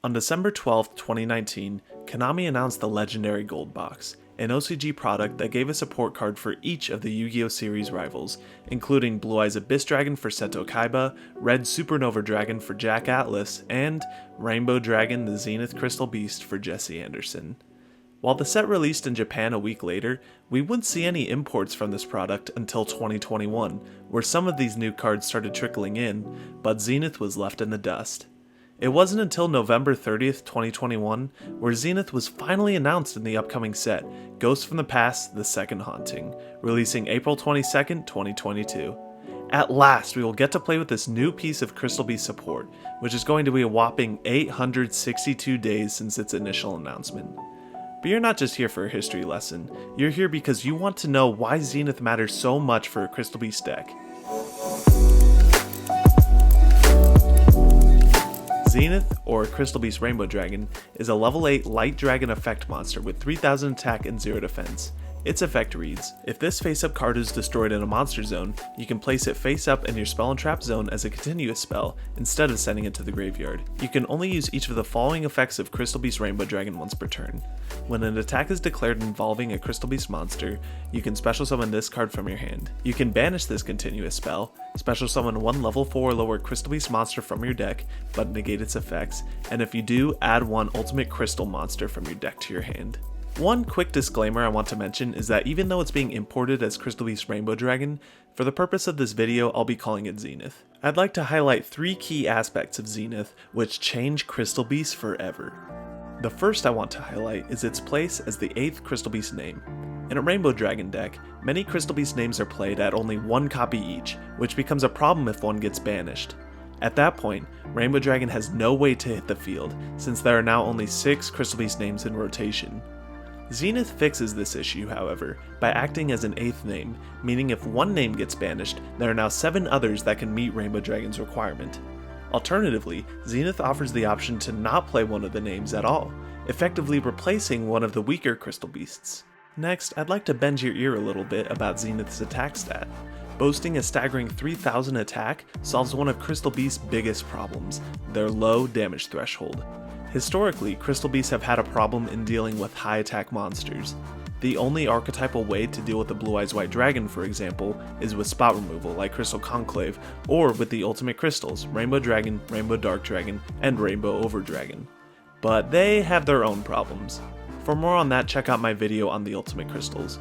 On December 12, 2019, Konami announced the legendary Gold Box, an OCG product that gave a support card for each of the Yu-Gi-Oh! Series rivals, including Blue Eyes Abyss Dragon for Seto Kaiba, Red Supernova Dragon for Jack Atlas, and Rainbow Dragon the Zenith Crystal Beast for Jesse Anderson. While the set released in Japan a week later, we wouldn't see any imports from this product until 2021, where some of these new cards started trickling in, but Zenith was left in the dust. It wasn't until November 30th, 2021, where Zenith was finally announced in the upcoming set, Ghosts from the Past: The Second Haunting, releasing April 22nd, 2022. At last, we will get to play with this new piece of Crystal Beast support, which is going to be a whopping 862 days since its initial announcement. But you're not just here for a history lesson, you're here because you want to know why Zenith matters so much for a Crystal Beast deck. Zenith, or Crystal Beast Rainbow Dragon, is a level 8 light dragon effect monster with 3000 attack and 0 defense. Its effect reads: if this face-up card is destroyed in a monster zone, you can place it face-up in your spell and trap zone as a continuous spell, instead of sending it to the graveyard. You can only use each of the following effects of Crystal Beast Rainbow Dragon once per turn. When an attack is declared involving a Crystal Beast monster, you can special summon this card from your hand. You can banish this continuous spell, special summon one level 4 or lower Crystal Beast monster from your deck, but negate its effects, and if you do, add one Ultimate Crystal monster from your deck to your hand. One quick disclaimer I want to mention is that even though it's being imported as Crystal Beast Rainbow Dragon, for the purpose of this video I'll be calling it Zenith. I'd like to highlight 3 key aspects of Zenith which change Crystal Beast forever. The first I want to highlight is its place as the 8th Crystal Beast name. In a Rainbow Dragon deck, many Crystal Beast names are played at only one copy each, which becomes a problem if one gets banished. At that point, Rainbow Dragon has no way to hit the field, since there are now only 6 Crystal Beast names in rotation. Zenith fixes this issue, however, by acting as an 8th name, meaning if one name gets banished, there are now 7 others that can meet Rainbow Dragon's requirement. Alternatively, Zenith offers the option to not play one of the names at all, effectively replacing one of the weaker Crystal Beasts. Next, I'd like to bend your ear a little bit about Zenith's attack stat. Boasting a staggering 3000 attack solves one of Crystal Beast's biggest problems, their low damage threshold. Historically, Crystal Beasts have had a problem in dealing with high attack monsters. The only archetypal way to deal with the Blue Eyes White Dragon, for example, is with spot removal like Crystal Conclave, or with the ultimate crystals, Rainbow Dragon, Rainbow Dark Dragon, and Rainbow Over Dragon. But they have their own problems. For more on that, check out my video on the ultimate crystals.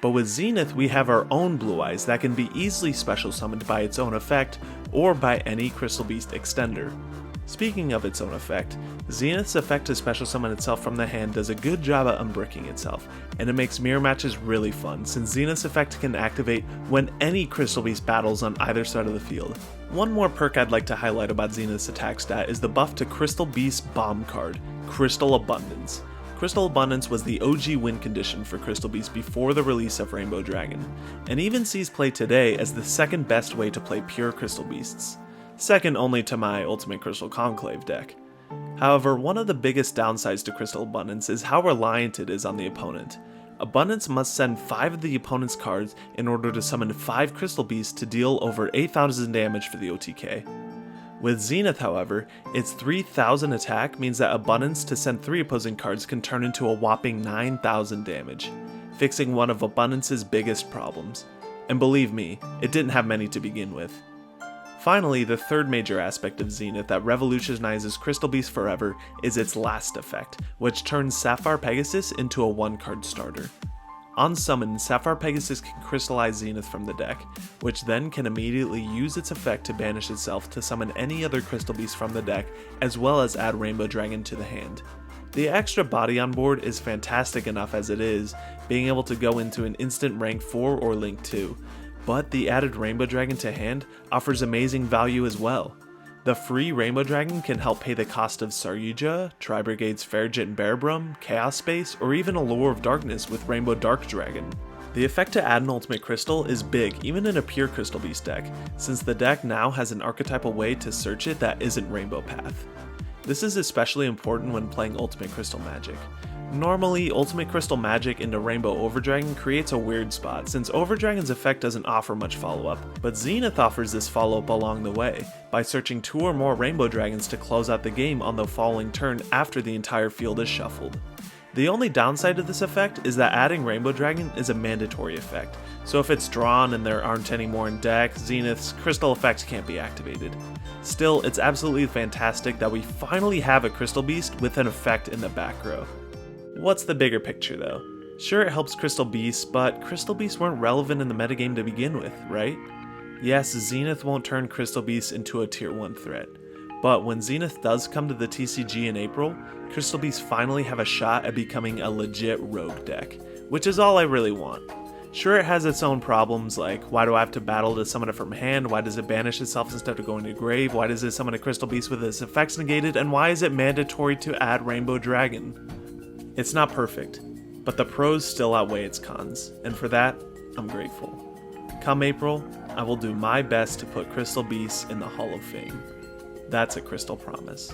But with Zenith, we have our own Blue Eyes that can be easily special summoned by its own effect, or by any Crystal Beast extender. Speaking of its own effect, Zenith's effect to special summon itself from the hand does a good job at unbricking itself, and it makes mirror matches really fun since Zenith's effect can activate when any Crystal Beast battles on either side of the field. One more perk I'd like to highlight about Zenith's attack stat is the buff to Crystal Beast's bomb card, Crystal Abundance. Crystal Abundance was the OG win condition for Crystal Beast before the release of Rainbow Dragon, and even sees play today as the second best way to play pure Crystal Beasts, second only to my Ultimate Crystal Conclave deck. However, one of the biggest downsides to Crystal Abundance is how reliant it is on the opponent. Abundance must send 5 of the opponent's cards in order to summon 5 Crystal Beasts to deal over 8,000 damage for the OTK. With Zenith, however, its 3000 attack means that Abundance to send 3 opposing cards can turn into a whopping 9,000 damage, fixing one of Abundance's biggest problems. And believe me, it didn't have many to begin with. Finally, the third major aspect of Zenith that revolutionizes Crystal Beast forever is its last effect, which turns Sapphire Pegasus into a 1-card starter. On summon, Sapphire Pegasus can crystallize Zenith from the deck, which then can immediately use its effect to banish itself to summon any other Crystal Beast from the deck, as well as add Rainbow Dragon to the hand. The extra body on board is fantastic enough as it is, being able to go into an instant rank 4 or link 2. But the added Rainbow Dragon to hand offers amazing value as well. The free Rainbow Dragon can help pay the cost of Saryuja, Tri-Brigade's Fairjet and Bearbrum, Chaos Space, or even Allure of Darkness with Rainbow Dark Dragon. The effect to add an Ultimate Crystal is big even in a pure Crystal Beast deck, since the deck now has an archetypal way to search it that isn't Rainbow Path. This is especially important when playing Ultimate Crystal Magic. Normally, Ultimate Crystal Magic into Rainbow Overdragon creates a weird spot, since Overdragon's effect doesn't offer much follow-up, but Zenith offers this follow-up along the way, by searching 2 or more Rainbow Dragons to close out the game on the following turn after the entire field is shuffled. The only downside of this effect is that adding Rainbow Dragon is a mandatory effect, so if it's drawn and there aren't any more in deck, Zenith's crystal effects can't be activated. Still, it's absolutely fantastic that we finally have a Crystal Beast with an effect in the back row. What's the bigger picture though? Sure, it helps Crystal Beasts, but Crystal Beasts weren't relevant in the metagame to begin with, right? Yes, Zenith won't turn Crystal Beasts into a tier 1 threat, but when Zenith does come to the TCG in April, Crystal Beasts finally have a shot at becoming a legit rogue deck, which is all I really want. Sure, it has its own problems, like why do I have to battle to summon it from hand, why does it banish itself instead of going to grave, why does it summon a Crystal Beast with its effects negated, and why is it mandatory to add Rainbow Dragon? It's not perfect, but the pros still outweigh its cons, and for that, I'm grateful. Come April, I will do my best to put Crystal Beasts in the Hall of Fame. That's a crystal promise.